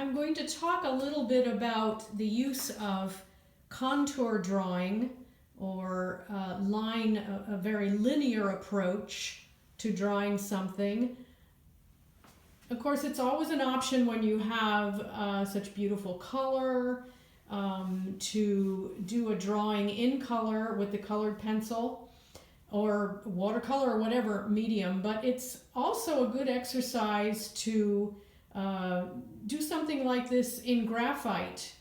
I'm going to talk a little bit about the use of contour drawing or a very linear approach to drawing something. Of course, it's always an option when you have such beautiful color to do a drawing in color with the colored pencil or watercolor or whatever medium, but it's also a good exercise to do something like this in graphite,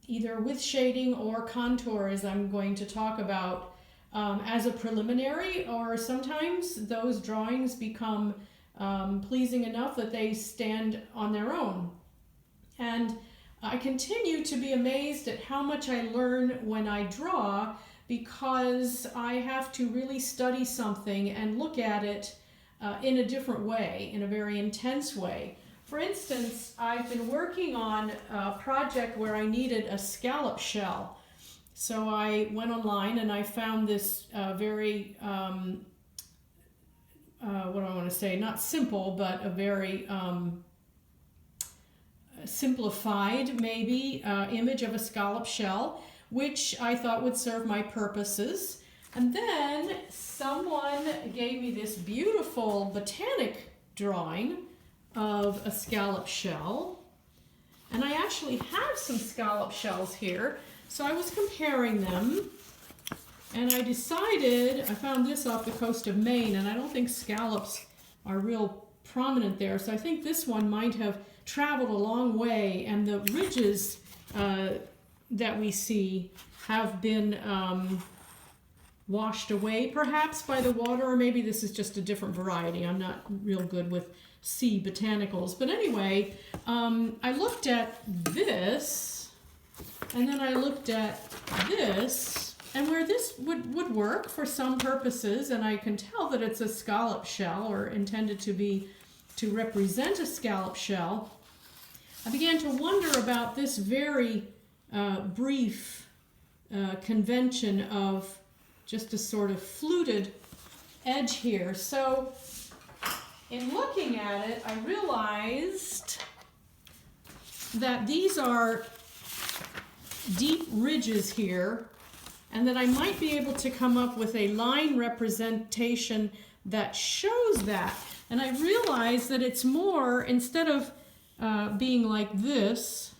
either with shading or contour, as I'm going to talk about, as a preliminary, or sometimes those drawings become pleasing enough that they stand on their own. And I continue to be amazed at how much I learn when I draw, because I have to really study something and look at it in a different way, in a very intense way. For instance, I've been working on a project where I needed a scallop shell. So I went online and I found this very, what do I want to say, not simple, but a very simplified, maybe, image of a scallop shell, which I thought would serve my purposes. And then someone gave me this beautiful botanic drawing of a scallop shell. And I actually have some scallop shells here. So I was comparing them, and I decided, I found this off the coast of Maine, and I don't think scallops are real prominent there. So I think this one might have traveled a long way, and the ridges that we see have been washed away perhaps by the water, or maybe this is just a different variety. I'm not real good with sea botanicals. But anyway, I looked at this, and then I looked at this, and where this would work for some purposes, and I can tell that it's a scallop shell, or intended to represent a scallop shell, I began to wonder about this very brief convention of just a sort of fluted edge here. So in looking at it, I realized that these are deep ridges here, and that I might be able to come up with a line representation that shows that. And I realized that it's more, instead of being like this,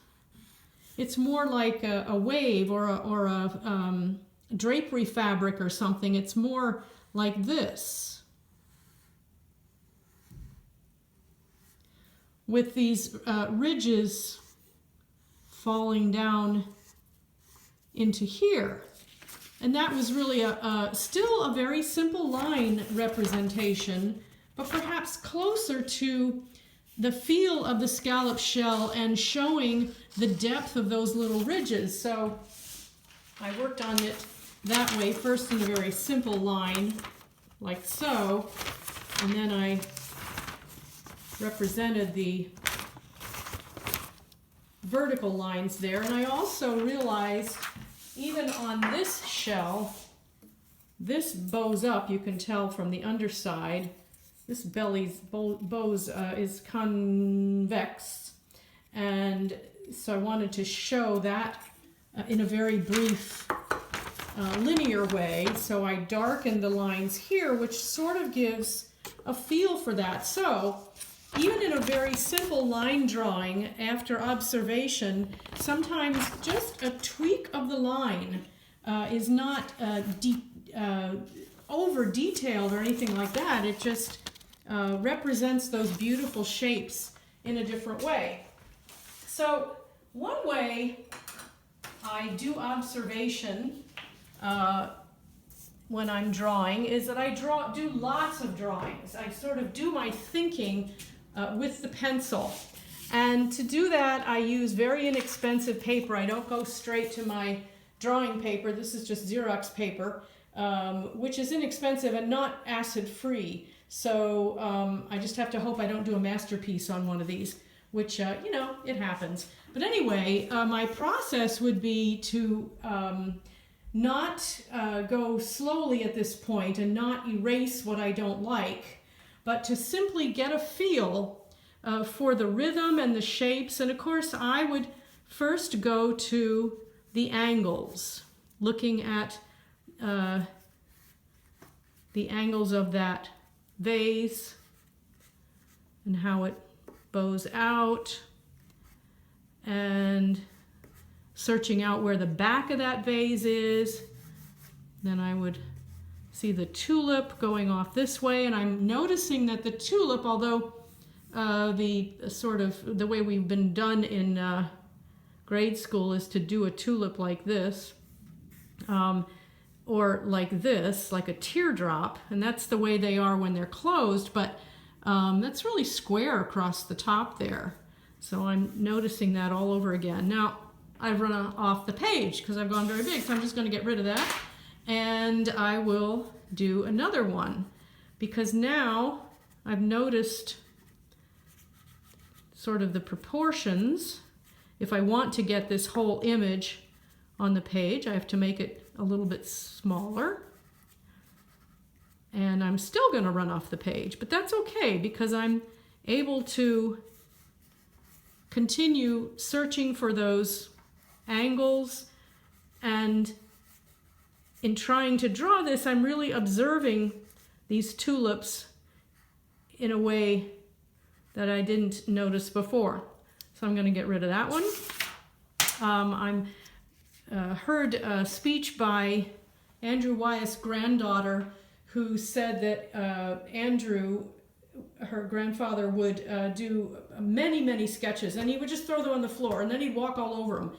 it's more like a wave or a drapery fabric or something. It's more like this, with these ridges falling down into here. And that was really still a very simple line representation, but perhaps closer to the feel of the scallop shell and showing the depth of those little ridges. So I worked on it that way, first in a very simple line, like so, and then I represented the vertical lines there. And I also realized, even on this shell, this bows up, you can tell from the underside. This belly's bows is convex, and so I wanted to show that in a very brief linear way. So I darkened the lines here, which sort of gives a feel for that. So even in a very simple line drawing, after observation, sometimes just a tweak of the line is not over detailed or anything like that. It just represents those beautiful shapes in a different way. So one way I do observation when I'm drawing is that I do lots of drawings. I sort of do my thinking with the pencil. And to do that, I use very inexpensive paper. I don't go straight to my drawing paper. This is just Xerox paper, which is inexpensive and not acid-free. So I just have to hope I don't do a masterpiece on one of these, which, you know, it happens. But anyway, my process would be to not go slowly at this point and not erase what I don't like, but to simply get a feel for the rhythm and the shapes. And of course, I would first go to the angles, looking at the angles of that vase and how it bows out, and searching out where the back of that vase is. Then I would see the tulip going off this way, and I'm noticing that the tulip, although the way we've been done in grade school is to do a tulip like this, or like this, like a teardrop, and that's the way they are when they're closed, but that's really square across the top there. So I'm noticing that all over again. Now, I've run off the page because I've gone very big, so I'm just going to get rid of that. And I will do another one because now I've noticed sort of the proportions. If I want to get this whole image on the page, I have to make it a little bit smaller. And I'm still going to run off the page, but that's okay because I'm able to continue searching for those angles, and in trying to draw this, I'm really observing these tulips in a way that I didn't notice before. So I'm going to get rid of that one. I heard a speech by Andrew Wyeth's granddaughter, who said that Andrew, her grandfather, would do many sketches, and he would just throw them on the floor, and then he'd walk all over them.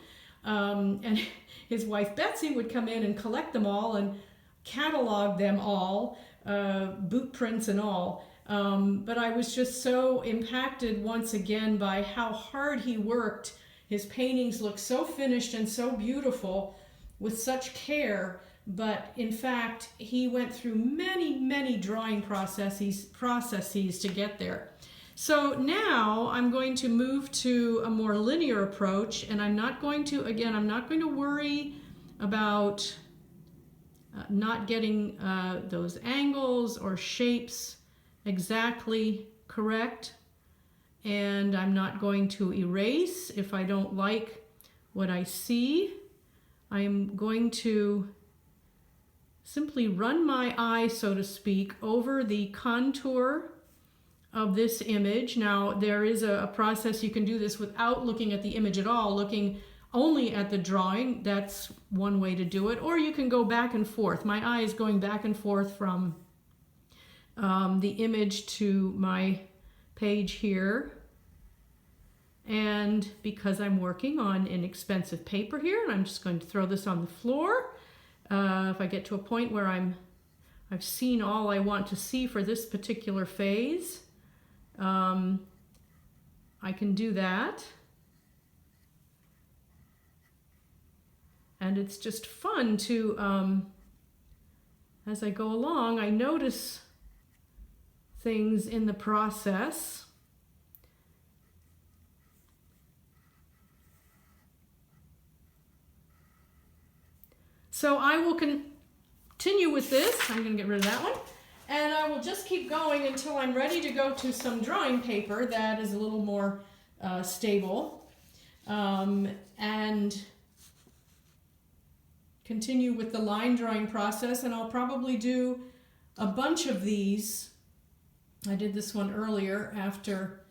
And his wife Betsy would come in and collect them all and catalog them all, boot prints and all. But I was just so impacted once again by how hard he worked. His paintings look so finished and so beautiful with such care, but in fact he went through many drawing processes to get there. So now I'm going to move to a more linear approach, and I'm not going to worry about not getting those angles or shapes exactly correct. And I'm not going to erase if I don't like what I see. I am going to simply run my eye, so to speak, over the contour of this image. Now, there is a process you can do this without looking at the image at all, looking only at the drawing. That's one way to do it. Or you can go back and forth. My eye is going back and forth from the image to my page here. And because I'm working on inexpensive paper here, and I'm just going to throw this on the floor. If I get to a point where I've seen all I want to see for this particular phase, I can do that. And it's just fun to, as I go along, I notice things in the process. So I will continue with this. I'm going to get rid of that one. And I will just keep going until I'm ready to go to some drawing paper that is a little more stable. And continue with the line drawing process. And I'll probably do a bunch of these. I did this one earlier after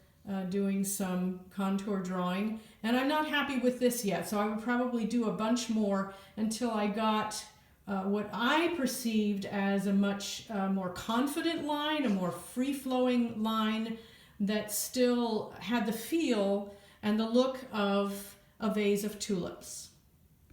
doing some contour drawing. And I'm not happy with this yet, so I would probably do a bunch more until I got what I perceived as a much more confident line, a more free-flowing line that still had the feel and the look of a vase of tulips.